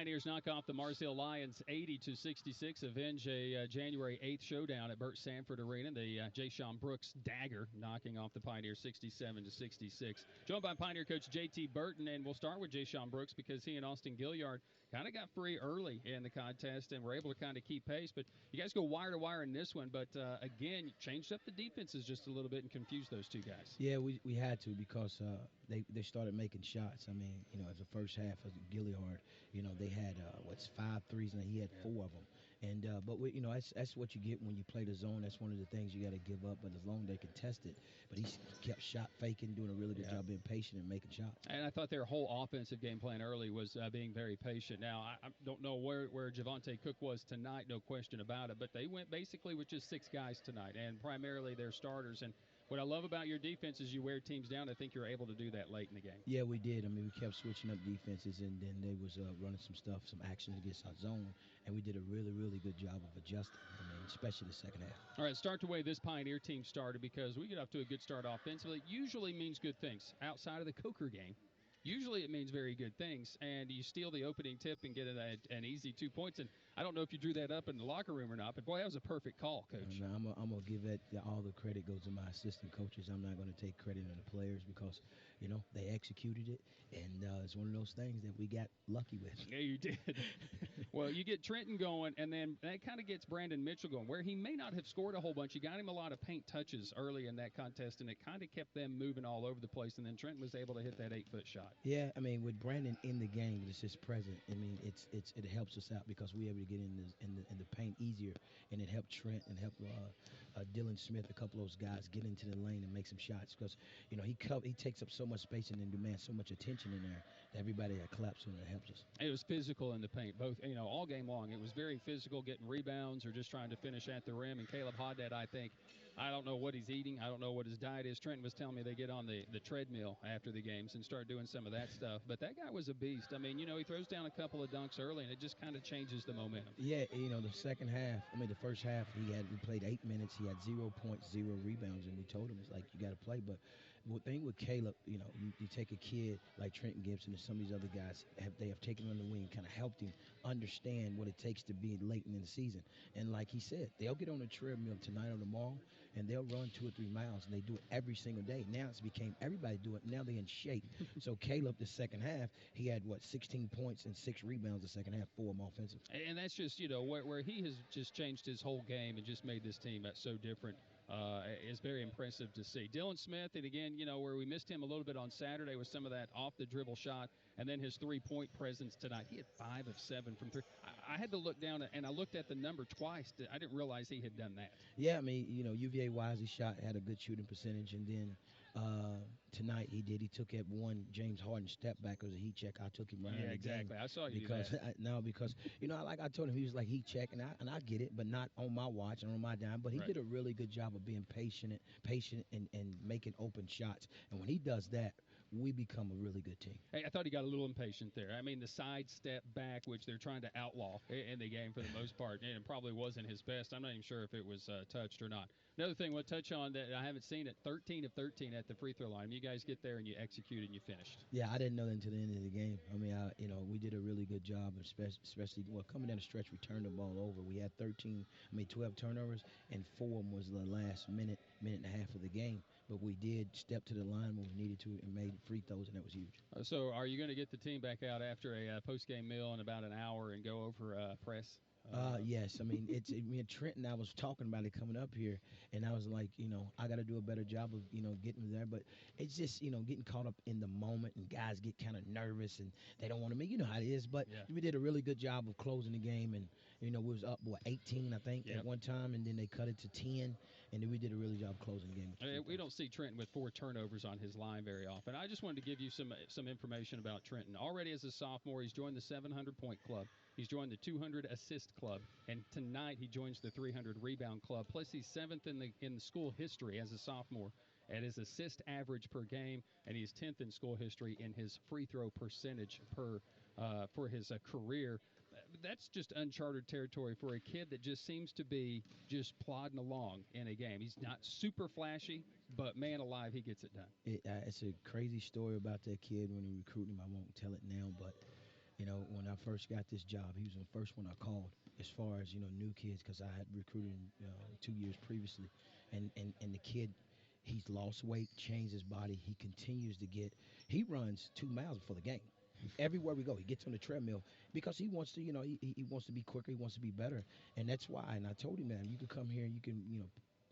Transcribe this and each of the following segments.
Pioneers knock off the Mars Hill Lions 80-66, avenge a January 8th showdown at Burt Sanford Arena. The Jayshon Brooks dagger knocking off the Pioneers 67-66. Joined by Pioneer coach JT Burton, and we'll start with Jayshon Brooks because he and Austin Gilliard kind of got free early in the contest and were able to kind of keep pace. But you guys go wire to wire in this one. But again, you changed up the defenses just a little bit and confused those two guys. Yeah, we had to because they started making shots. I mean, as the first half of Gilliard, they had 5 threes and he had 4 of them. And that's what you get when you play the zone. That's one of the things you got to give up. But as long as they contest it, but he kept shot faking, doing a really good job being patient and making shots. And I thought their whole offensive game plan early was being very patient. Now I don't know where Javante Cook was tonight, no question about it. But they went basically with just 6 guys tonight, and primarily their starters. And what I love about your defense is you wear teams down. I think you're able to do that late in the game. Yeah, we did. I mean, we kept switching up defenses, and then they was running some actions against our zone, and we did a really, really good job of adjusting. I mean, especially the second half. All right, start the way this Pioneer team started because we get off to a good start offensively. It usually means good things outside of the Coker game. Usually it means very good things, and you steal the opening tip and get an easy 2 points. And I don't know if you drew that up in the locker room or not, but boy, that was a perfect call, Coach. I'm going to give that all the credit goes to my assistant coaches. I'm not going to take credit on the players because, they executed it, and it's one of those things that we got lucky with. Yeah, you did. Well, you get Trenton going, and then that kind of gets Brandon Mitchell going, where he may not have scored a whole bunch. You got him a lot of paint touches early in that contest, and it kind of kept them moving all over the place, and then Trenton was able to hit that 8-foot shot. Yeah, I mean, with Brandon in the game, it's just present. I mean, it helps us out because we're able to get in the paint easier, and it helped Trent and helped Dylan Smith, a couple of those guys, get into the lane and make some shots because he takes up so much space and then demands so much attention in there that everybody that claps when it helps us. It was physical in the paint, both all game long. It was very physical, getting rebounds or just trying to finish at the rim. And Caleb Haddad, I don't know what he's eating. I don't know what his diet is. Trenton was telling me they get on the treadmill after the games and start doing some of that stuff. But that guy was a beast. I mean, he throws down a couple of dunks early, and it just kind of changes the momentum. Yeah, the second half, the first half, we played 8 minutes. He had 0.0 rebounds, and we told him, it's like, you got to play. But the thing with Caleb, you take a kid like Trenton Gibson and some of these other guys, they have taken him on the wing, kind of helped him understand what it takes to be late in the season. And like he said, they'll get on the treadmill tonight or tomorrow, and they'll run 2 or 3 miles, and they do it every single day. Now it's became everybody do it. Now they're in shape. So Caleb, the second half, he had 16 points and 6 rebounds the second half, 4 of them offensive. And that's just where he has just changed his whole game and just made this team so different. Is very impressive to see. Dylan Smith, and again, where we missed him a little bit on Saturday with some of that off-the-dribble shot, and then his 3-point presence tonight. He had 5 of 7 from 3. I had to look down, and I looked at the number twice. I didn't realize he had done that. Yeah, UVA Wisely shot, had a good shooting percentage, and then tonight he did. He took at one James Harden step back as a heat check. I took him right. Yeah, exactly. I saw you because do that. Because I told him he was like heat check, and I get it, but not on my watch and on my dime. But he did a really good job of being patient and making open shots. And when he does that, we become a really good team. Hey, I thought he got a little impatient there. I mean, the side step back, which they're trying to outlaw in the game for the most part, and it probably wasn't his best. I'm not even sure if it was touched or not. Another thing we'll touch on that I haven't seen it, 13 of 13 at the free throw line. You guys get there and you execute and you finished. Yeah, I didn't know that until the end of the game. I mean, we did a really good job, especially coming down the stretch, we turned the ball over. We had 12 turnovers, and 4 of them was the last minute and a half of the game. But we did step to the line when we needed to and made free throws, and that was huge. So are you going to get the team back out after a post-game meal in about an hour and go over press? Yes. I mean, me and Trent and I was talking about it coming up here, and I was like, I got to do a better job of, getting there. But it's just, getting caught up in the moment, and guys get kind of nervous, and they don't want to make, how it is. But we did a really good job of closing the game, and, we was up, 18, I think, at one time, and then they cut it to 10, and then we did a really job closing the game. We don't see Trenton with 4 turnovers on his line very often. I just wanted to give you some information about Trenton. Already as a sophomore, he's joined the 700-point club. He's joined the 200-assist club, and tonight he joins the 300-rebound club. Plus, he's 7th in the school history as a sophomore at his assist average per game, and he's 10th in school history in his free throw percentage for his career. That's just uncharted territory for a kid that just seems to be just plodding along in a game. He's not super flashy, but man alive, he gets it done. It's a crazy story about that kid when he recruited him. I won't tell it now, but When I first got this job, he was the first one I called as far as new kids because I had recruited him 2 years previously, and the kid. He's lost weight, changed his body. He continues to get. He runs 2 miles before the game. Everywhere we go, he gets on the treadmill because he wants to. He wants to be quicker. He wants to be better, and that's why. And I told him, man, you can come here and you can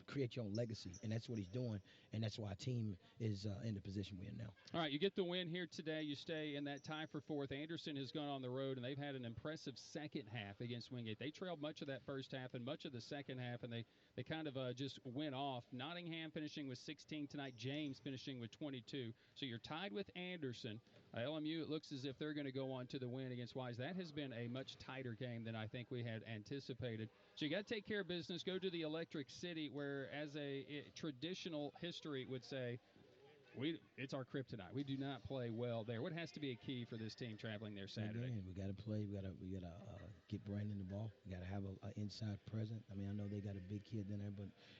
create your own legacy, and that's what he's doing, and that's why our team is in the position we're in now. All right, you get the win here today. You stay in that tie for fourth. Anderson has gone on the road, and they've had an impressive second half against Wingate. They trailed much of that first half and much of the second half, and they kind of just went off. Nottingham finishing with 16 tonight, James finishing with 22. So you're tied with Anderson. LMU, it looks as if they're going to go on to the win against Wise. That has been a much tighter game than I think we had anticipated. So you got to take care of business. Go to the Electric City, where as a traditional history would say, it's our kryptonite. We do not play well there. What has to be a key for this team traveling there Saturday? Again, we got to play. We got to get Brandon the ball. We got to have an inside present. I mean, I know they got a big kid in there,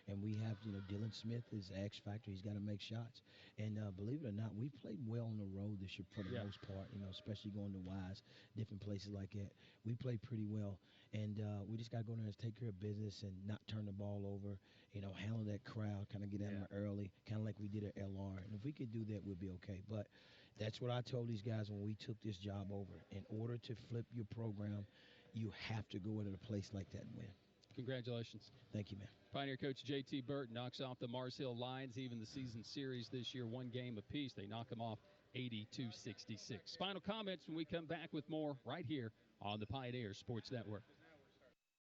and we have Dylan Smith is X factor. He's got to make shots. And believe it or not, we played well on the road this year for the most part. Especially going to Wise, different places like that. We played pretty well, and we just got to go there and take care of business and not turn the ball over. Handle that crowd, kind of get at them early, kind of like we did at LR. And if we could do that, we'll be okay. But that's what I told these guys when we took this job over. In order to flip your program, you have to go into a place like that and win. Congratulations. Thank you, man. Pioneer coach JT Burton knocks off the Mars Hill Lions, even the season series this year, one game apiece. They knock them off 80-66. Final comments when we come back with more right here on the Pioneer Sports Network.